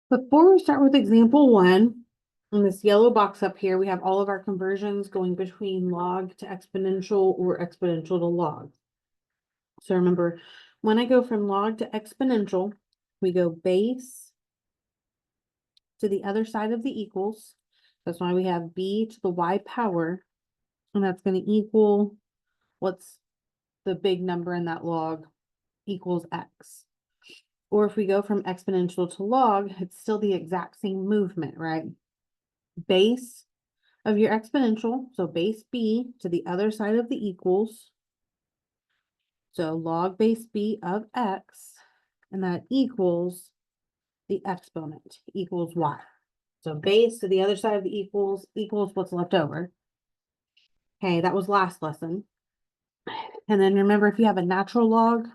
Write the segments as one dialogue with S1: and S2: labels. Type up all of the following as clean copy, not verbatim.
S1: Before we start with example one, in this yellow box up here, we have all of our conversions going between log to exponential or exponential to log. So remember, when I go from log to exponential, we go base to the other side of the equals. That's why we have b to the y power, and that's going to equal what's the big number in that log equals x. Or if we go from exponential to log, it's still the exact same movement, right? Base of your exponential, so base b to the other side of the equals. So log base b of x, and that equals the exponent, equals y. So base to the other side of the equals what's left over. Okay, that was last lesson. And then remember, if you have a natural log,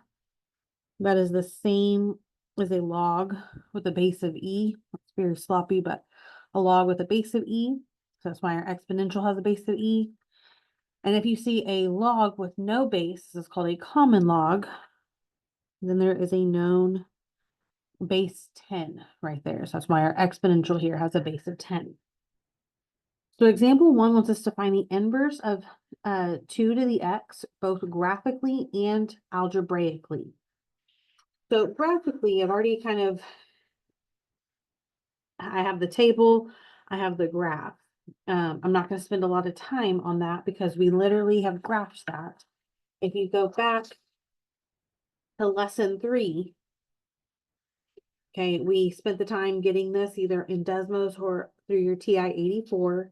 S1: that is the same as a log with a base of e. It's very sloppy, but a log with a base of e. So that's why our exponential has a base of e. And if you see a log with no base, this is called a common log. Then there is a known base 10 right there. So that's why our exponential here has a base of 10. So example one wants us to find the inverse of 2 to the x, both graphically and algebraically. So graphically, I've already I have the table, I have the graph. I'm not going to spend a lot of time on that because we literally have graphed that. If you go back to lesson 3, okay, we spent the time getting this either in Desmos or through your TI-84,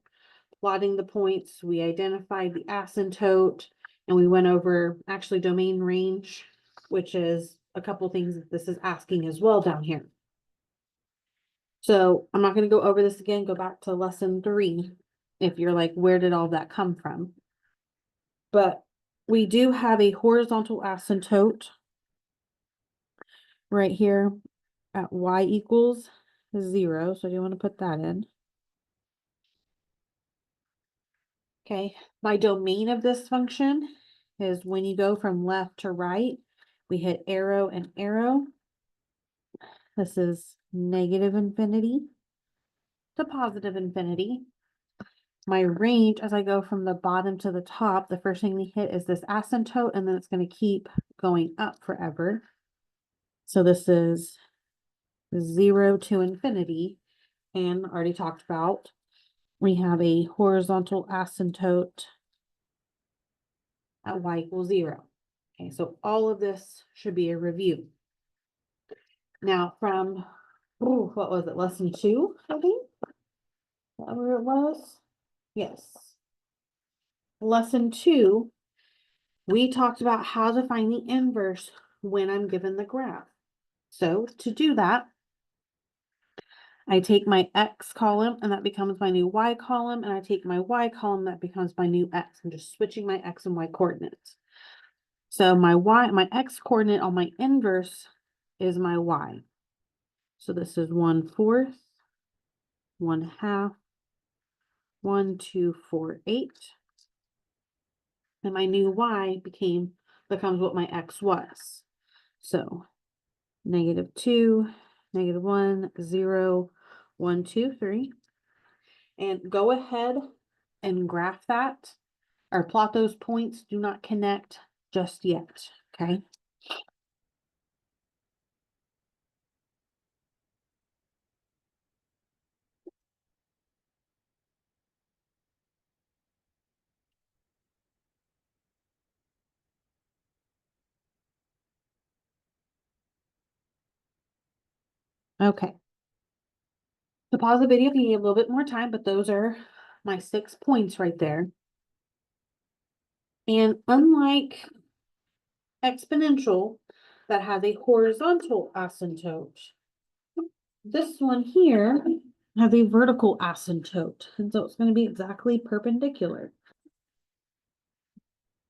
S1: plotting the points. We identified the asymptote, and we went over actually domain range, which is a couple things that this is asking as well down here. So I'm not going to go over this again. Go back to lesson 3 if you're like, where did all that come from? But we do have a horizontal asymptote right here at y equals 0. So you want to put that in. Okay, my domain of this function is when you go from left to right, we hit arrow and arrow. This is negative infinity to positive infinity. My range, as I go from the bottom to the top, the first thing we hit is this asymptote, and then it's going to keep going up forever. So this is 0 to infinity, and already talked about, we have a horizontal asymptote at y equals 0. Okay, so all of this should be a review. Now from, what was it, lesson 2, I think? Is that where it was? Yes. Lesson 2, we talked about how to find the inverse when I'm given the graph. So to do that, I take my x column, and that becomes my new y column, and I take my y column, that becomes my new x. I'm just switching my x and y coordinates. So my x coordinate on my inverse is my y. So this is 1/4, 1/2, 1, 2, 4, 8. And my new y becomes what my x was. So -2, -1, 0, 1, 2, 3. And go ahead and graph that or plot those points. Do not connect just yet. Okay. Okay. To pause the video if you need a little bit more time, but those are my 6 points right there. And unlike exponential that has a horizontal asymptote, this one here has a vertical asymptote, and so it's going to be exactly perpendicular.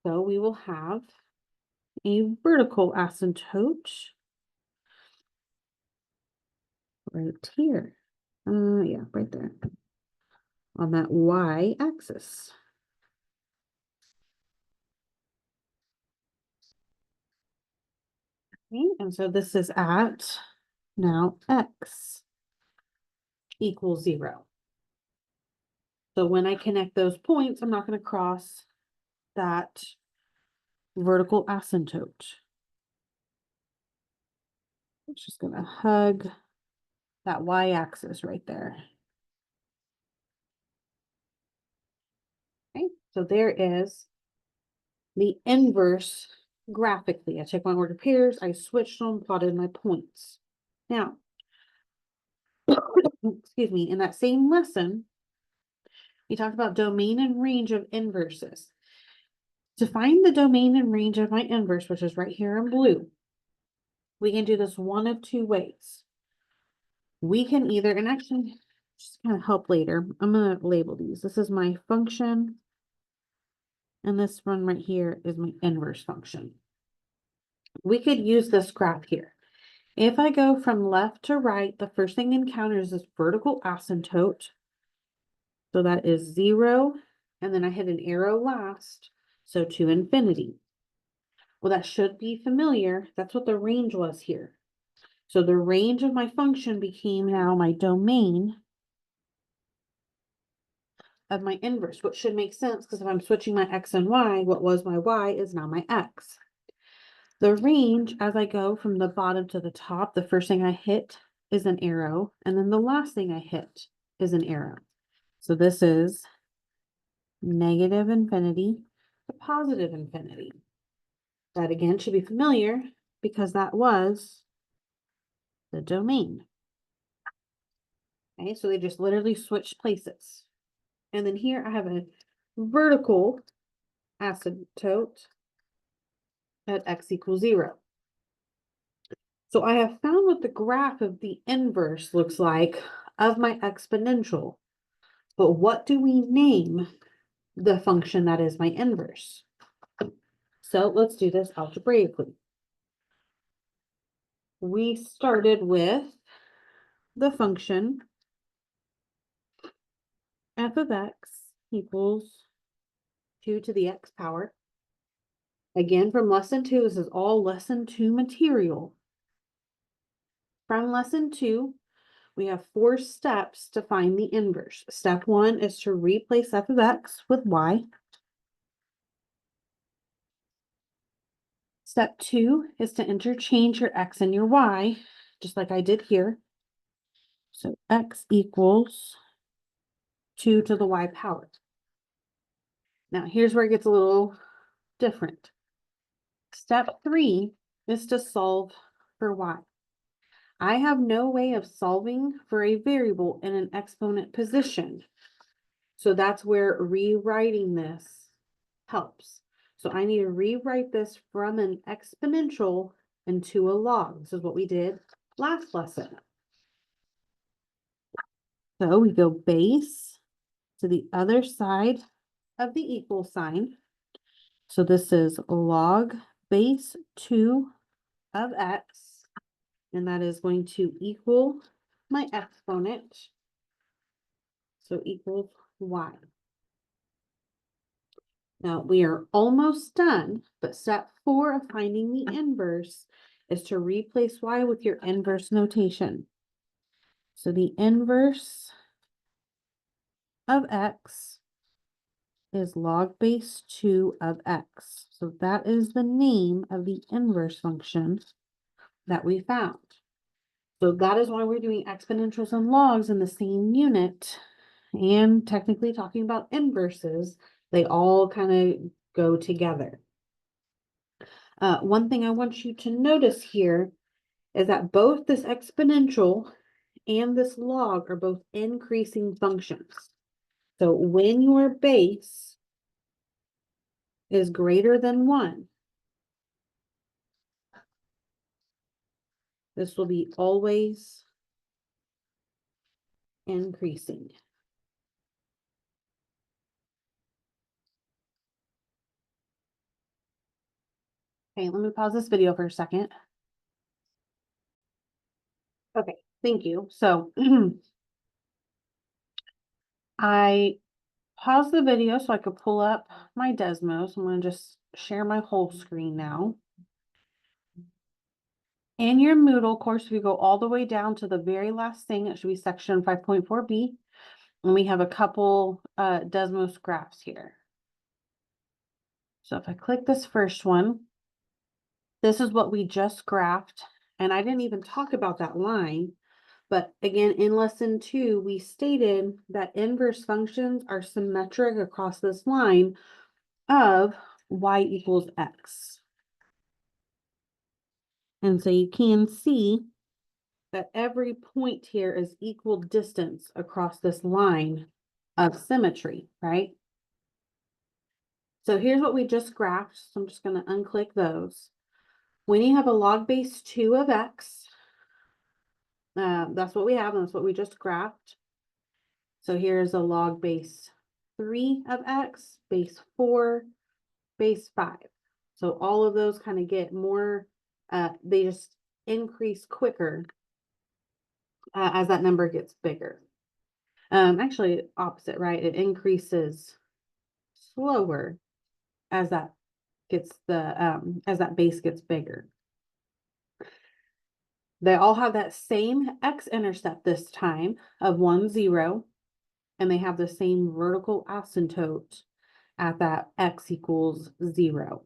S1: So we will have a vertical asymptote right here. Yeah, right there on that y-axis. Okay, and so this is at now x. equals 0. So when I connect those points, I'm not going to cross that vertical asymptote. It's just going to hug that y-axis right there. Okay, so there is the inverse graphically. I took my ordered pairs, I switched them, plotted my points. Now, excuse me, in that same lesson, we talked about domain and range of inverses. To find the domain and range of my inverse, which is right here in blue, we can do this one of two ways. We can either, and actually, just kind of help later, I'm going to label these. This is my function, and this one right here is my inverse function. We could use this graph here. If I go from left to right, the first thing encountered is this vertical asymptote. So that is 0, and then I hit an arrow last, so to infinity. Well, that should be familiar. That's what the range was here. So the range of my function became now my domain of my inverse, which should make sense because if I'm switching my x and y, what was my y is now my x. The range, as I go from the bottom to the top, the first thing I hit is an arrow, and then the last thing I hit is an arrow. So this is negative infinity to positive infinity. That again should be familiar because that was the domain. Okay, so they just literally switched places. And then here I have a vertical asymptote at x equals 0. So I have found what the graph of the inverse looks like of my exponential. But what do we name the function that is my inverse? So let's do this algebraically. We started with the function f of x equals 2 to the x power. Again, from lesson 2, this is all lesson 2 material. From lesson 2, we have 4 steps to find the inverse. Step 1 is to replace f of x with y. Step 2 is to interchange your x and your y, just like I did here. So x equals 2 to the y power. Now here's where it gets a little different. Step 3 is to solve for y. I have no way of solving for a variable in an exponent position. So that's where rewriting this helps. So I need to rewrite this from an exponential into a log. This is what we did last lesson. So we go base to the other side of the equal sign. So this is log base 2 of x, and that is going to equal my exponent. So equals y. Now we are almost done, but step 4 of finding the inverse is to replace y with your inverse notation. So the inverse of x is log base 2 of x. So that is the name of the inverse function that we found. So that is why we're doing exponentials and logs in the same unit, and technically talking about inverses, they all kind of go together. One thing I want you to notice here is that both this exponential and this log are both increasing functions. So when your base is greater than 1, this will be always increasing. Okay, let me pause this video for a second. Okay, thank you. So I paused the video so I could pull up my Desmo. So I'm going to just share my whole screen now. In your Moodle course, we go all the way down to the very last thing. It should be section 5.4b. And we have a couple Desmos graphs here. So if I click this first one, this is what we just graphed. And I didn't even talk about that line. But again, in lesson 2, we stated that inverse functions are symmetric across this line of y equals x. And so you can see that every point here is equal distance across this line of symmetry, right? So here's what we just graphed. So I'm just going to unclick those. When you have a log base 2 of x, that's what we have, and that's what we just graphed. So here's a log base 3 of x, base 4, base 5. So all of those kind of get more, they just increase quicker as that number gets bigger. Actually opposite, right? It increases slower as that gets as that base gets bigger. They all have that same x-intercept this time of 1, 0, and they have the same vertical asymptote at that x equals 0.